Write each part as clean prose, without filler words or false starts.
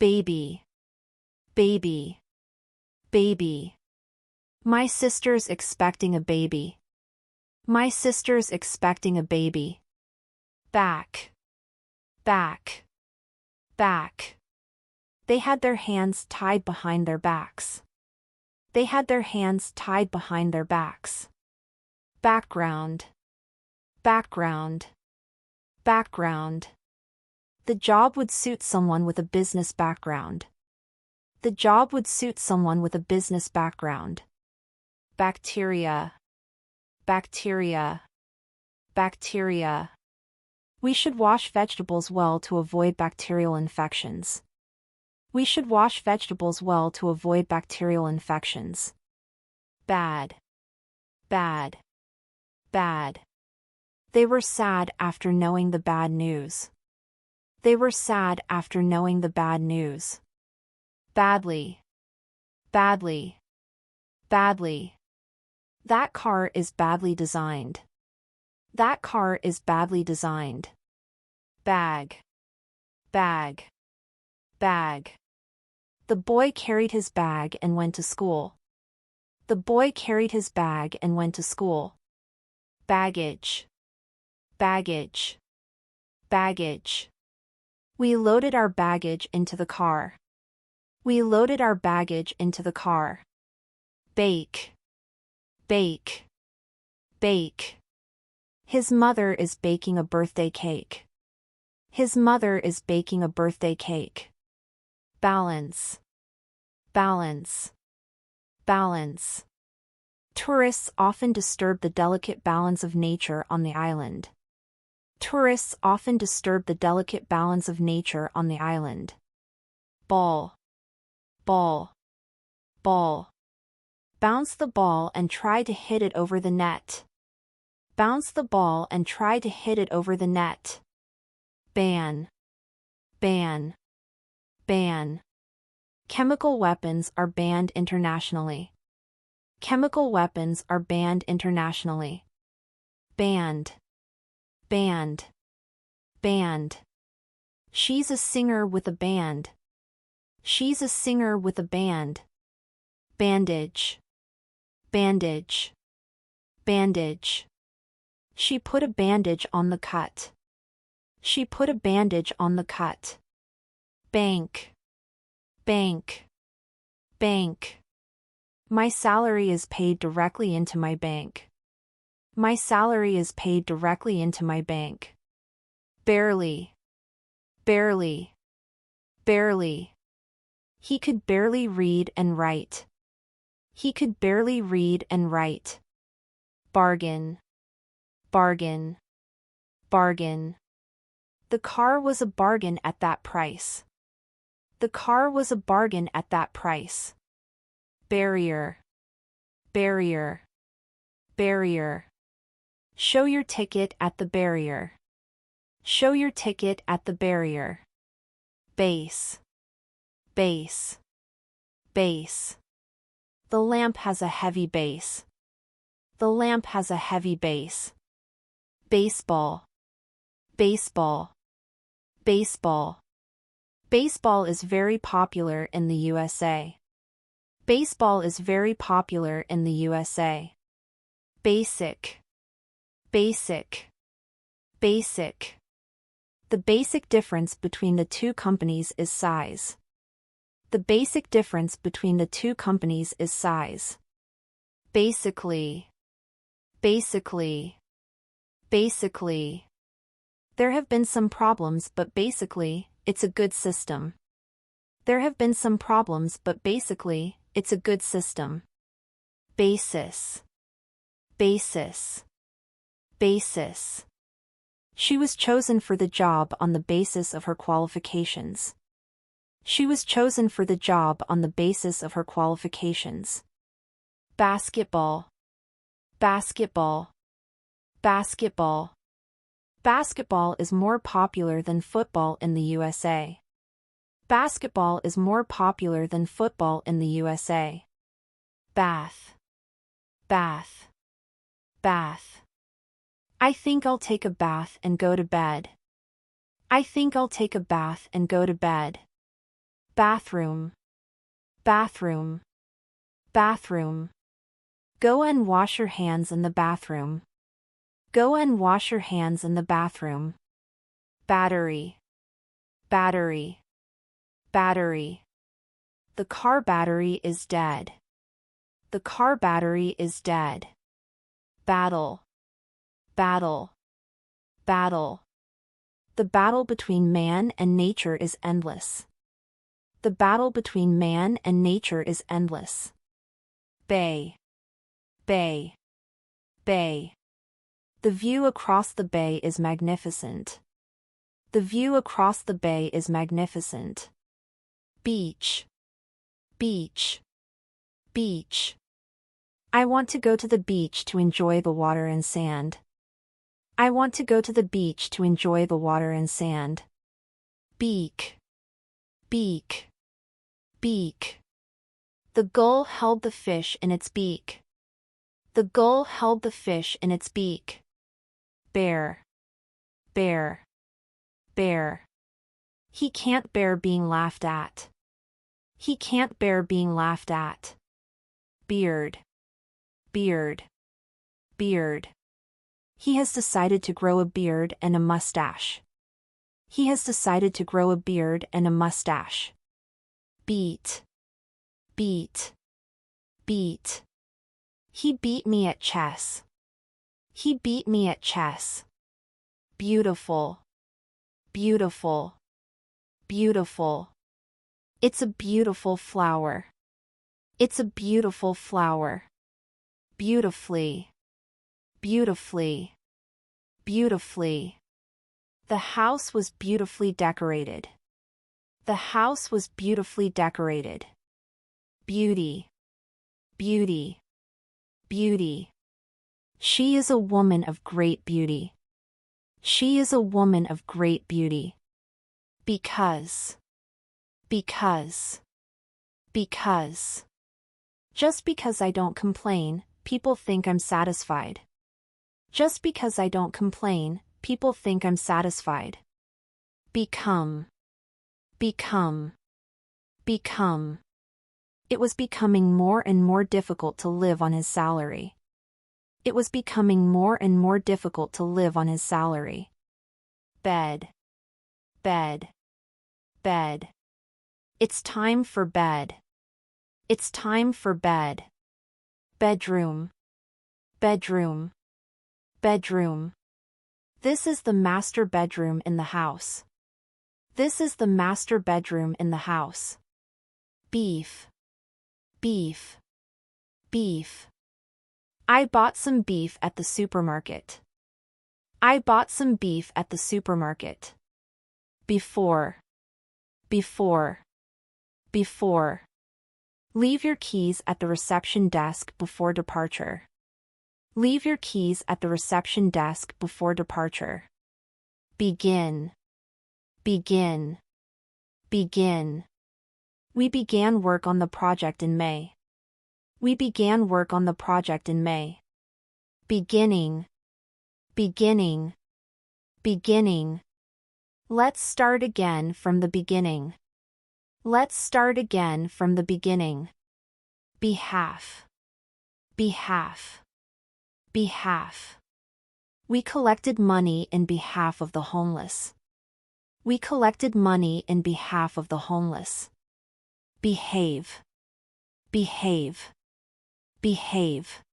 baby, baby, baby. My sister's expecting a baby. My sister's expecting a baby. Back, back, back. They had their hands tied behind their backs. They had their hands tied behind their backs. Background, background, background. The job would suit someone with a business background. The job would suit someone with a business background. Bacteria, bacteria, bacteria. We should wash vegetables well to avoid bacterial infections. We should wash vegetables well to avoid bacterial infections. Bad, bad, bad. They were sad after knowing the bad news. They were sad after knowing the bad news. Badly, badly, badly. That car is badly designed. That car is badly designed. Bag, bag, bag. The boy carried his bag and went to school. The boy carried his bag and went to school. Baggage, baggage, baggage. We loaded our baggage into the car. We loaded our baggage into the car. Bake, bake, bake. His mother is baking a birthday cake. His mother is baking a birthday cake. Balance, balance, balance. Tourists often disturb the delicate balance of nature on the island. Tourists often disturb the delicate balance of nature on the island. Ball, ball, ball. Bounce the ball and try to hit it over the net. Bounce the ball and try to hit it over the net. Ban, ban, ban. Chemical weapons are banned internationally. Chemical weapons are banned internationally. Band, band, band. She's a singer with a band. She's a singer with a band. Bandage, bandage, bandage. She put a bandage on the cut. She put a bandage on the cut. Bank, bank, bank. My salary is paid directly into my bank. My salary is paid directly into my bank. Barely, barely, barely. He could barely read and write. He could barely read and write. Bargain, bargain, bargain. The car was a bargain at that price. The car was a bargain at that price. Barrier, barrier, barrier. Show your ticket at the barrier. Show your ticket at the barrier. Base, base, base. The lamp has a heavy base. The lamp has a heavy base. Baseball, baseball, baseball. Baseball is very popular in the USA. Baseball is very popular in the USA. Basic, basic, basic. The basic difference between the two companies is size. The basic difference between the two companies is size. Basically, basically, basically. There have been some problems, but basically, it's a good system. There have been some problems, but basically, it's a good system. Basis, basis, basis. She was chosen for the job on the basis of her qualifications. She was chosen for the job on the basis of her qualifications. Basketball, basketball, basketball. Basketball is more popular than football in the USA. Basketball is more popular than football in the USA. Bath, bath, bath. I think I'll take a bath and go to bed. I think I'll take a bath and go to bed. bathroom, bathroom, bathroom. Go and wash your hands in the bathroom. Go and wash your hands in the bathroom. Battery, battery, battery. The car battery is dead. The car battery is dead. Battle, battle, battle. The battle between man and nature is endless. The battle between man and nature is endless. Bay, bay, bay. The view across the bay is magnificent. The view across the bay is magnificent. Beach, beach, beach. I want to go to the beach to enjoy the water and sand. I want to go to the beach to enjoy the water and sand. Beak, beak, beak. The gull held the fish in its beak. The gull held the fish in its beak. Bear, bear, bear. He can't bear being laughed at. He can't bear being laughed at. Beard, beard, beard. He has decided to grow a beard and a mustache. He has decided to grow a beard and a mustache. Beat, beat, beat. He beat me at chess. He beat me at chess. Beautiful, beautiful, beautiful. It's a beautiful flower. It's a beautiful flower. Beautifully, beautifully, beautifully. The house was beautifully decorated. The house was beautifully decorated. Beauty, beauty, beauty. She is a woman of great beauty. She is a woman of great beauty. Because, because, because. Just because I don't complain, people think I'm satisfied. Just because I don't complain, people think I'm satisfied. Become, become, become. It was becoming more and more difficult to live on his salary. It was becoming more and more difficult to live on his salary. Bed, bed, bed. It's time for bed. It's time for bed. Bedroom, bedroom, bedroom. This is the master bedroom in the house. This is the master bedroom in the house. Beef, beef, beef. I bought some beef at the supermarket. I bought some beef at the supermarket. Before, before, before. Leave your keys at the reception desk before departure. Leave your keys at the reception desk before departure. Begin, begin, begin. We began work on the project in May. We began work on the project in May. Beginning, beginning, beginning. Let's start again from the beginning. Let's start again from the beginning. Behalf, behalf, behalf. We collected money in behalf of the homeless. We collected money in behalf of the homeless. Behave, behave, behave.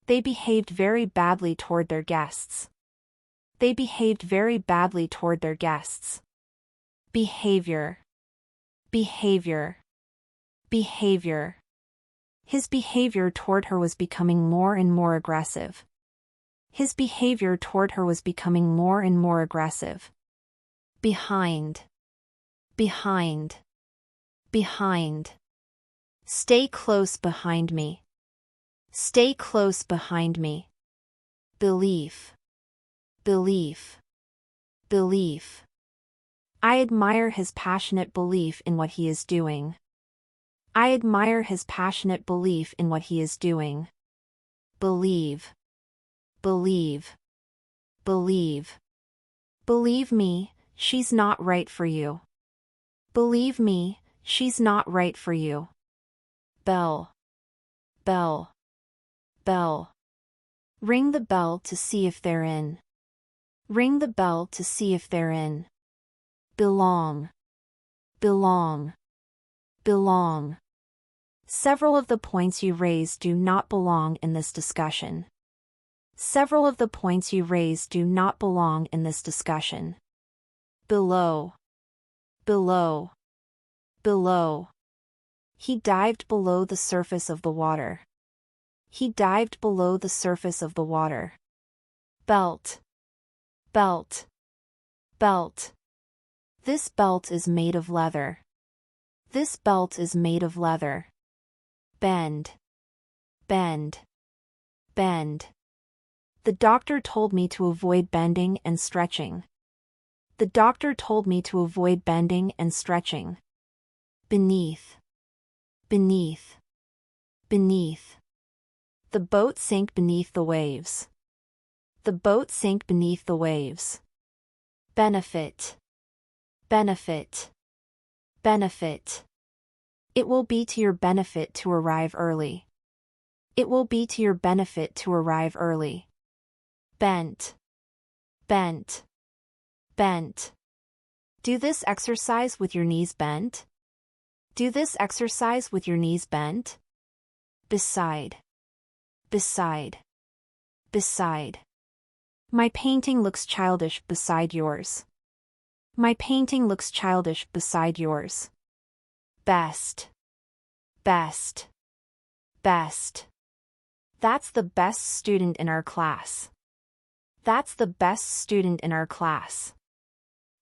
They behaved very badly toward their guests. They behaved very badly toward their guests. Behavior, behavior, behavior. His behavior toward her was becoming more and more aggressive. His behavior toward her was becoming more and more aggressive. Behind, behind, behind. Stay close behind me. Stay close behind me. Belief, belief, belief. I admire his passionate belief in what he is doing. I admire his passionate belief in what he is doing. Believe, believe, believe. Believe me, she's not right for you. Believe me, She's not right for you. Bell. Bell. Bell. Ring the bell to see if they're in. Ring the bell to see if they're in. Belong. Belong. Belong. Several of the points you raised do not belong in this discussion. Several of the points you raised do not belong in this discussion. Below. Below. Below. He dived below the surface of the water. He dived below the surface of the water. Belt. Belt. Belt. This belt is made of leather. This belt is made of leather. Bend. Bend. Bend. The doctor told me to avoid bending and stretching. The doctor told me to avoid bending and stretching. Beneath. Beneath. Beneath. The boat sank beneath the waves. The boat sank beneath the waves. Benefit. Benefit. Benefit. It will be to your benefit to arrive early. It will be to your benefit to arrive early. Bent. Bent. Bent. Do this exercise with your knees bent. Do this exercise with your knees bent. Beside. Beside. Beside. My painting looks childish beside yours. My painting looks childish beside yours. Best. Best. Best. That's the best student in our class. That's the best student in our class.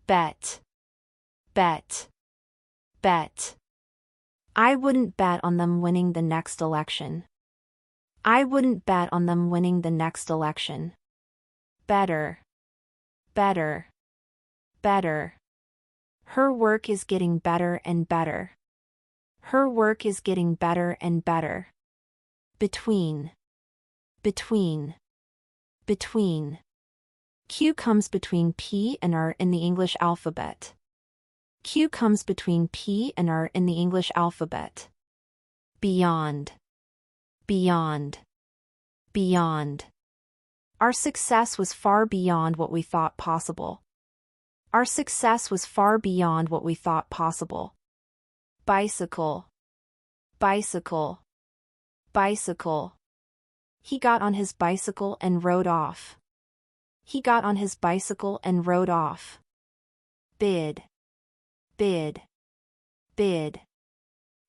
Bet. Bet. Bet. I wouldn't bet on them winning the next election. I wouldn't bet on them winning the next election. Better. Better. Better. Her work is getting better and better. Her work is getting better and better. Between. Between. Between. Q comes between P and R in the English alphabet. Q comes between P and R in the English alphabet. Beyond. Beyond. Beyond. Our success was far beyond what we thought possible. Our success was far beyond what we thought possible. Bicycle. Bicycle. Bicycle. He got on his bicycle and rode off. He got on his bicycle and rode off. Bid. Bid. Bid.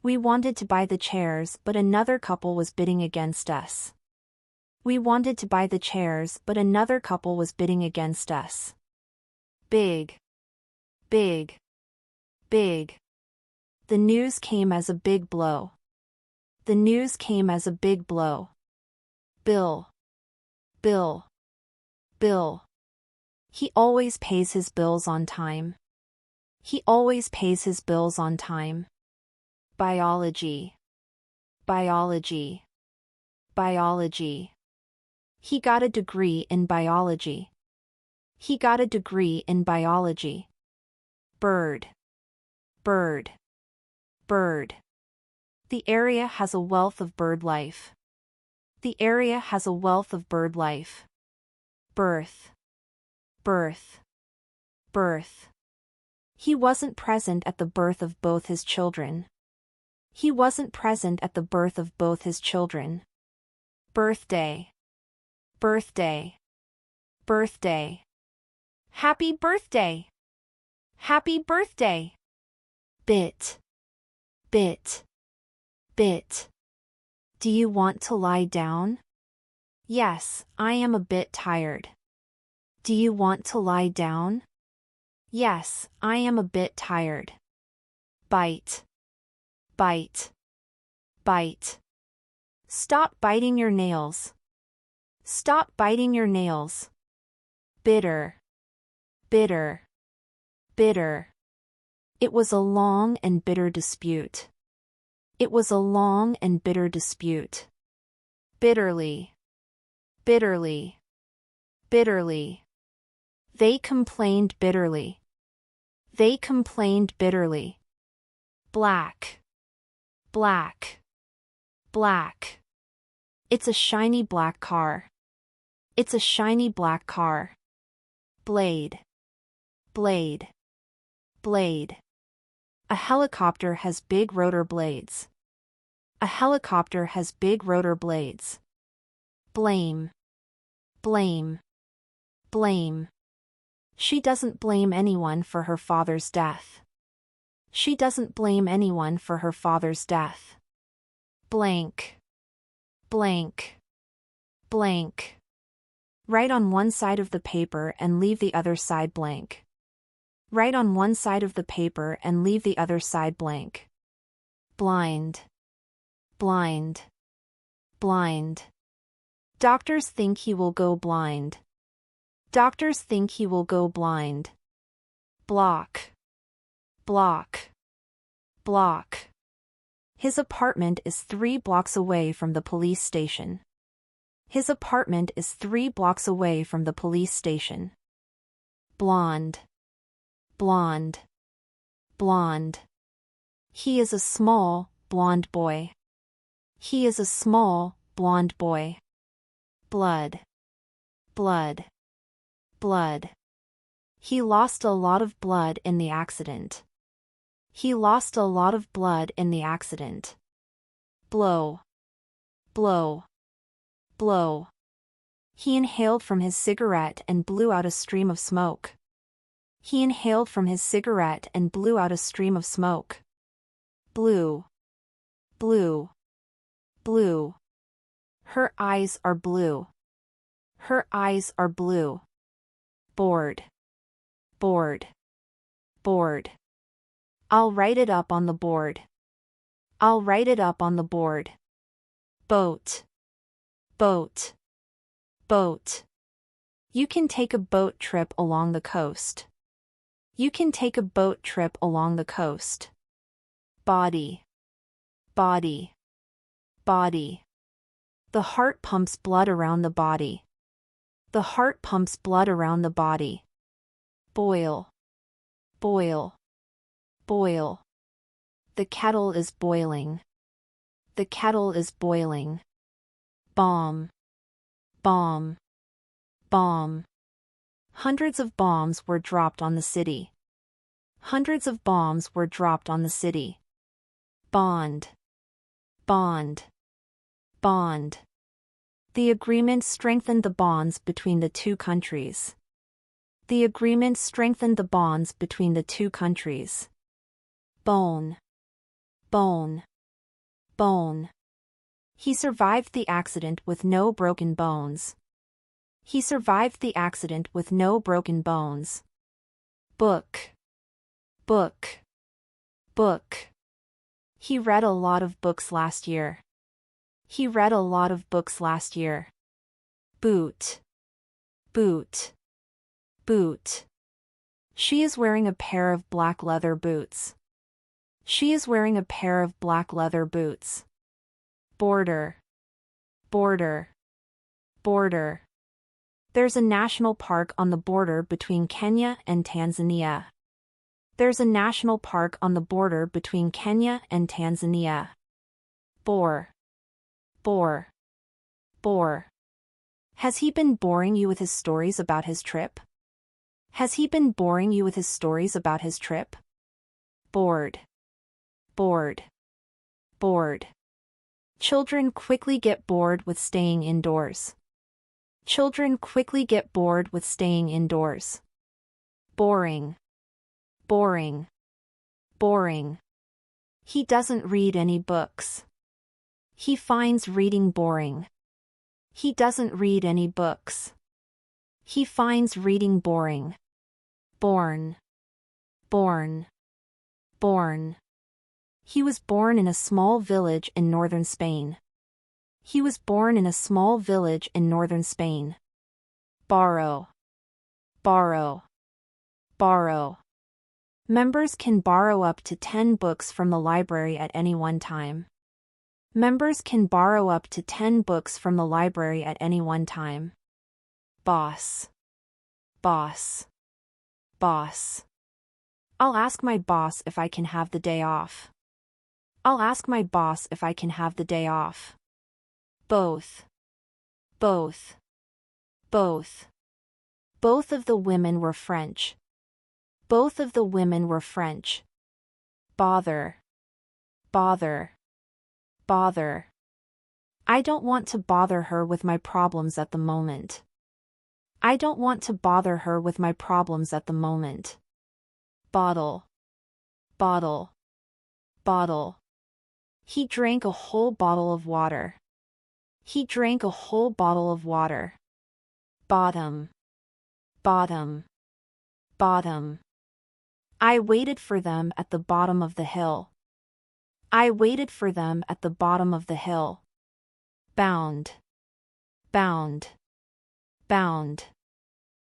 We wanted to buy the chairs, but another couple was bidding against us. We wanted to buy the chairs, but another couple was bidding against us. Big. Big. Big. The news came as a big blow. The news came as a big blow. Bill. Bill. Bill. He always pays his bills on time. He always pays his bills on time. Biology. Biology. Biology. He got a degree in biology. He got a degree in biology. Bird. Bird. Bird. The area has a wealth of bird life. The area has a wealth of bird life. Birth. Birth. Birth. He wasn't present at the birth of both his children. He wasn't present at the birth of both his children. Birthday. Birthday. Birthday. Happy birthday. Happy birthday. Bit. Bit. Bit. Do you want to lie down? Yes, I am a bit tired. Do you want to lie down? Yes, I am a bit tired. Bite. Bite. Bite. Stop biting your nails. Stop biting your nails. Bitter. Bitter. Bitter. It was a long and bitter dispute. It was a long and bitter dispute. Bitterly. Bitterly. Bitterly. They complained bitterly. They complained bitterly. Black. Black. Black. It's a shiny black car. It's a shiny black car. Blade. Blade. Blade. A helicopter has big rotor blades. A helicopter has big rotor blades. Blame. Blame. Blame. She doesn't blame anyone for her father's death. She doesn't blame anyone for her father's death. Blank. Blank. Blank. Write on one side of the paper and leave the other side blank. Write on one side of the paper and leave the other side blank. Blind. Blind. Blind. Doctors think he will go blind. Doctors think he will go blind. Block. Block. Block. His apartment is 3 blocks away from the police station. His apartment is 3 blocks away from the police station. Blonde. Blonde. Blonde. He is a small, blonde boy. He is a small, blonde boy. Blood. Blood. Blood. He lost a lot of blood in the accident. He lost a lot of blood in the accident. Blow. Blow. Blow. He inhaled from his cigarette and blew out a stream of smoke. He inhaled from his cigarette and blew out a stream of smoke. Blue. Blue. Blue. Her eyes are blue. Her eyes are blue. Board. Board. Board. I'll write it up on the board. I'll write it up on the board. Boat. Boat. Boat. You can take a boat trip along the coast. You can take a boat trip along the coast. Body. Body. Body. The heart pumps blood around the body. The heart pumps blood around the body. Boil. Boil. Boil. The kettle is boiling. The kettle is boiling. Bomb. Bomb. Bomb. Hundreds of bombs were dropped on the city. Hundreds of bombs were dropped on the city. Bond. Bond. Bond. The agreement strengthened the bonds between the 2 countries. The agreement strengthened the bonds between the 2 countries. Bone. Bone. Bone. He survived the accident with no broken bones. He survived the accident with no broken bones. Book. Book. Book. He read a lot of books last year. He read a lot of books last year. Boot. Boot. Boot. She is wearing a pair of black leather boots. She is wearing a pair of black leather boots. Border. Border. Border. There's a national park on the border between Kenya and Tanzania. There's a national park on the border between Kenya and Tanzania. Bore. Bore. Bore. Has he been boring you with his stories about his trip? Has he been boring you with his stories about his trip? Bored. Bored. Bored. Children quickly get bored with staying indoors. Children quickly get bored with staying indoors. Boring. Boring. Boring. He doesn't read any books. He finds reading boring. He doesn't read any books. He finds reading boring. Born. Born. Born. He was born in a small village in northern Spain. He was born in a small village in northern Spain. Borrow. Borrow. Borrow. Members can borrow up to 10 books from the library at any one time. Members can borrow up to 10 books from the library at any one time. Boss. Boss. Boss. I'll ask my boss if I can have the day off. I'll ask my boss if I can have the day off. Both. Both. Both. Both of the women were French. Both of the women were French. Bother. Bother. Bother. I don't want to bother her with my problems at the moment. I don't want to bother her with my problems at the moment. Bottle. Bottle. Bottle. He drank a whole bottle of water. He drank a whole bottle of water. Bottom. Bottom. Bottom. I waited for them at the bottom of the hill. I waited for them at the bottom of the hill. Bound. Bound. Bound.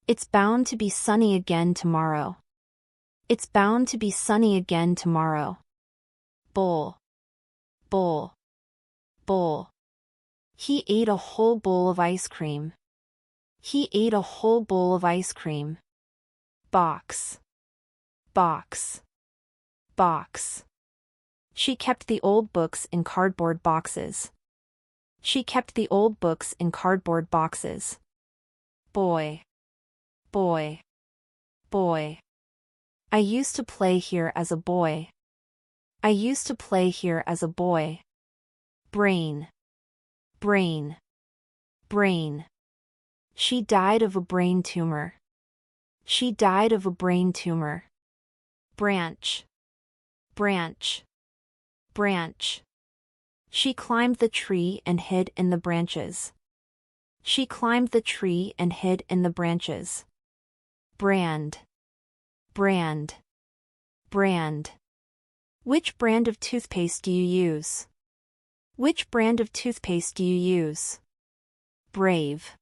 It's bound to be sunny again tomorrow. It's bound to be sunny again tomorrow. Bowl. Bowl. Bowl. He ate a whole bowl of ice cream. He ate a whole bowl of ice cream. Box. Box. Box. She kept the old books in cardboard boxes. She kept the old books in cardboard boxes. Boy. Boy. Boy. I used to play here as a boy. I used to play here as a boy. Brain. Brain. Brain. She died of a brain tumor. She died of a brain tumor. Branch. Branch. Branch. She climbed the tree and hid in the branches. She climbed the tree and hid in the branches. Brand. Brand. Brand. Which brand of toothpaste do you use? Which brand of toothpaste do you use? Brave.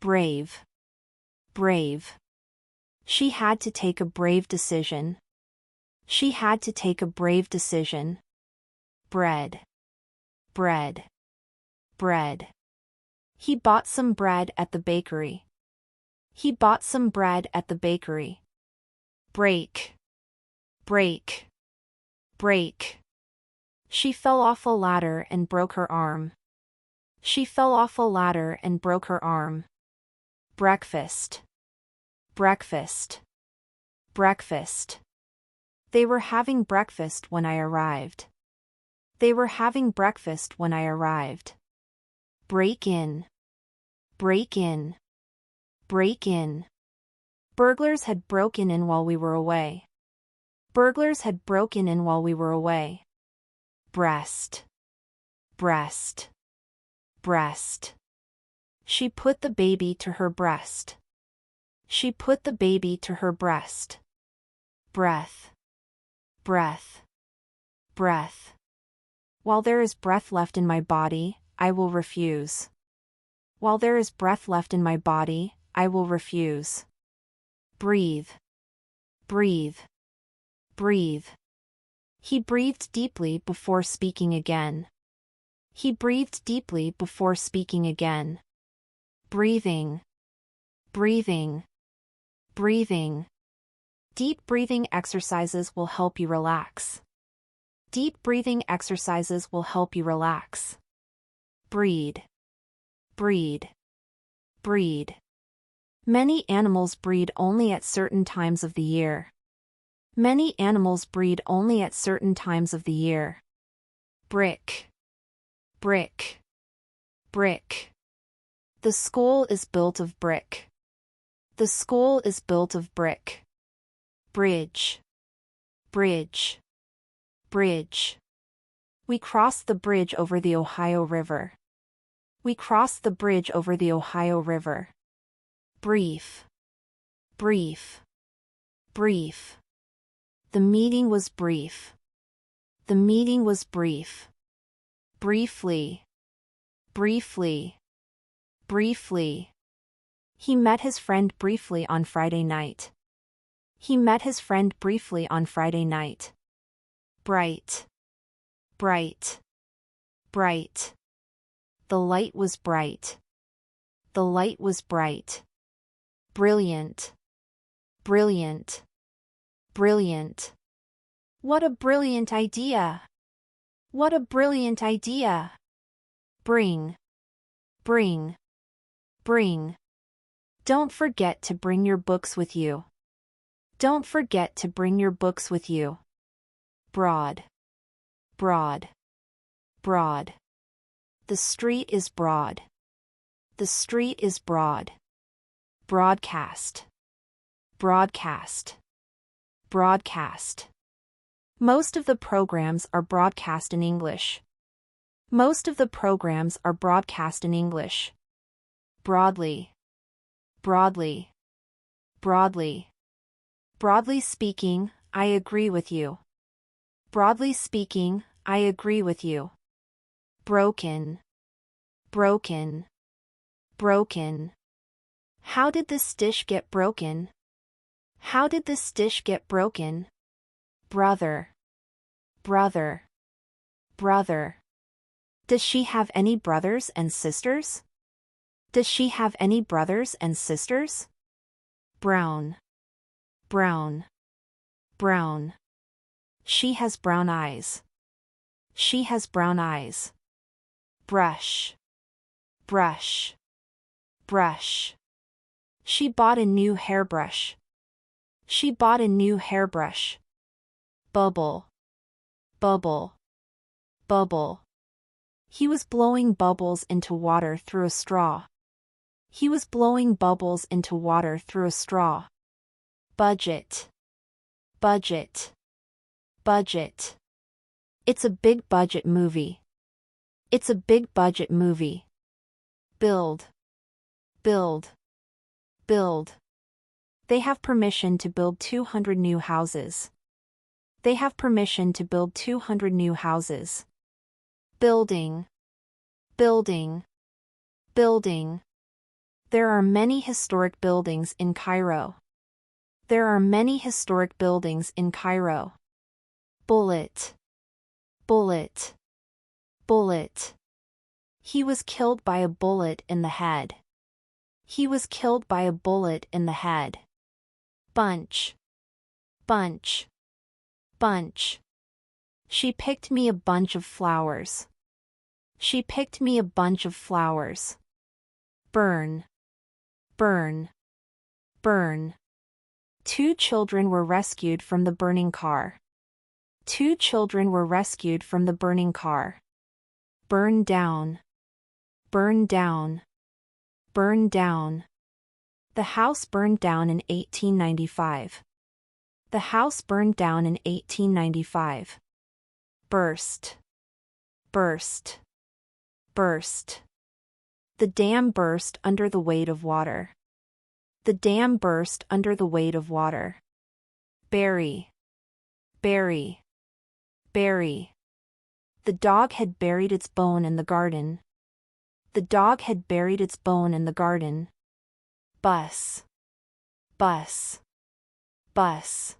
Brave. Brave. She had to take a brave decision. She had to take a brave decision. Bread. Bread. Bread. He bought some bread at the bakery. He bought some bread at the bakery. Break. Break. Break. She fell off a ladder and broke her arm. She fell off a ladder and broke her arm. Breakfast. Breakfast. Breakfast. They were having breakfast when I arrived. They were having breakfast when I arrived. Break in. Break in. Break in. Burglars had broken in while we were away. Burglars had broken in while we were away. Breast. Breast. Breast. She put the baby to her breast. She put the baby to her breast. Breath. Breath. Breath. While there is breath left in my body, I will refuse. While there is breath left in my body, I will refuse. Breathe. Breathe. Breathe. He breathed deeply before speaking again. He breathed deeply before speaking again. Breathing. Breathing. Breathing. Deep breathing exercises will help you relax. Deep breathing exercises will help you relax. Breed. Breed. Breed. Many animals breed only at certain times of the year. Many animals breed only at certain times of the year. Brick. Brick. Brick. The school is built of brick. The school is built of brick. Bridge. Bridge. Bridge. We crossed the bridge over the Ohio River. We crossed the bridge over the Ohio River. Brief. Brief. Brief. The meeting was brief. The meeting was brief. Briefly. Briefly. Briefly. He met his friend briefly on Friday night. He met his friend briefly on Friday night. Bright. Bright. Bright. The light was bright. The light was bright. Brilliant. Brilliant. Brilliant. What a brilliant idea! What a brilliant idea! Bring, bring, bring. Don't forget to bring your books with you. Don't forget to bring your books with you. Broad, broad, broad. The street is broad. The street is broad. Broadcast, broadcast, broadcast. Most of the programs are broadcast in English. Most of the programs are broadcast in English. Broadly, broadly, broadly. Broadly speaking, I agree with you. Broadly speaking, I agree with you. Broken, broken, broken. How did this dish get broken? How did this dish get broken? Brother, brother, brother. Does she have any brothers and sisters? Does she have any brothers and sisters? Brown, brown, brown. She has brown eyes. She has brown eyes. Brush, brush, brush. She bought a new hairbrush. She bought a new hairbrush. Bubble, bubble, bubble. He was blowing bubbles into water through a straw. He was blowing bubbles into water through a straw. Budget, budget, budget. It's a big budget movie. It's a big budget movie. Build, build, build. They have permission to build 200 new houses. They have permission to build 200 new houses. Building, building, building. There are many historic buildings in Cairo. There are many historic buildings in Cairo. Bullet, bullet, bullet. He was killed by a bullet in the head. He was killed by a bullet in the head. Bunch, bunch, bunch. She picked me a bunch of flowers. She picked me a bunch of flowers. Burn, burn, burn. 2 children were rescued from the burning car. 2 children were rescued from the burning car. Burn down, burn down, burn down. The house burned down in 1895. The house burned down in 1895. Burst, burst, burst. The dam burst under the weight of water. The dam burst under the weight of water. Bury, bury, bury. The dog had buried its bone in the garden. The dog had buried its bone in the garden. Bus, bus, bus.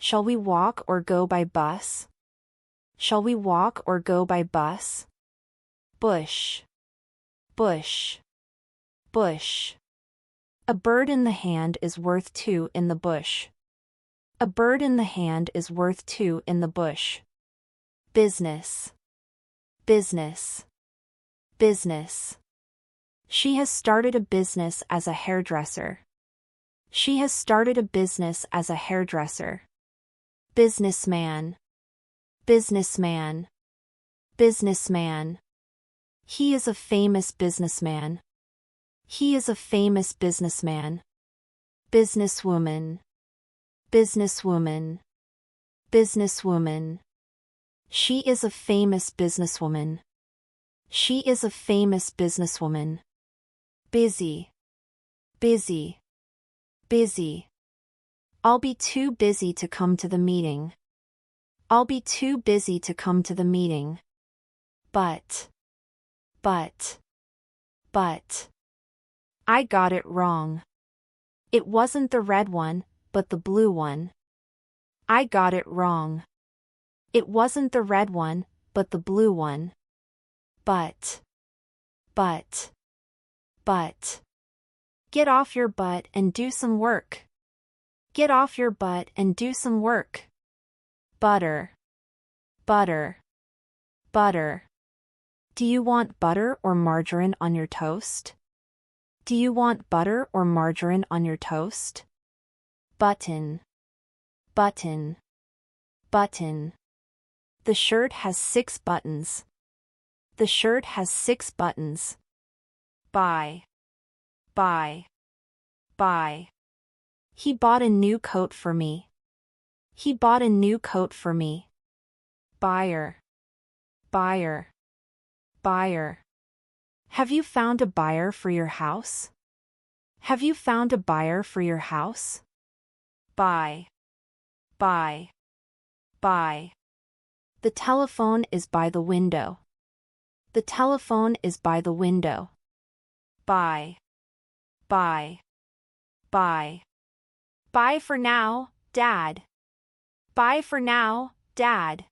Shall we walk or go by bus? Shall we walk or go by bus? Bush, bush, bush. A bird in the hand is worth 2 in the bush. A bird in the hand is worth 2 in the bush. Business, business, business. She has started a business as a hairdresser. She has started a business as a hairdresser. Businessman, businessman, businessman. He is a famous businessman. He is a famous businessman. Businesswoman, businesswoman, businesswoman. She is a famous businesswoman. She is a famous businesswoman. Busy, busy, busy. I'll be too busy to come to the meeting. I'll be too busy to come to the meeting. But. I got it wrong. It wasn't the red one, but the blue one. I got it wrong. It wasn't the red one, but the blue one. But. Get off your butt and do some work. Get off your butt and do some work. Butter, butter, Butter. Do you want butter or margarine on your toast? Do you want butter or margarine on your toast? Button. Button. Button. The shirt has 6 buttons. The shirt has 6 buttons. Buy. Buy. Buy. He bought a new coat for me. He bought a new coat for me. Buyer. Buyer. Buyer. Have you found a buyer for your house? Have you found a buyer for your house? Buy. Buy. Buy. The telephone is by the window. The telephone is by the window. Buy. Buy. Buy. Bye for now, Dad. Bye for now, Dad.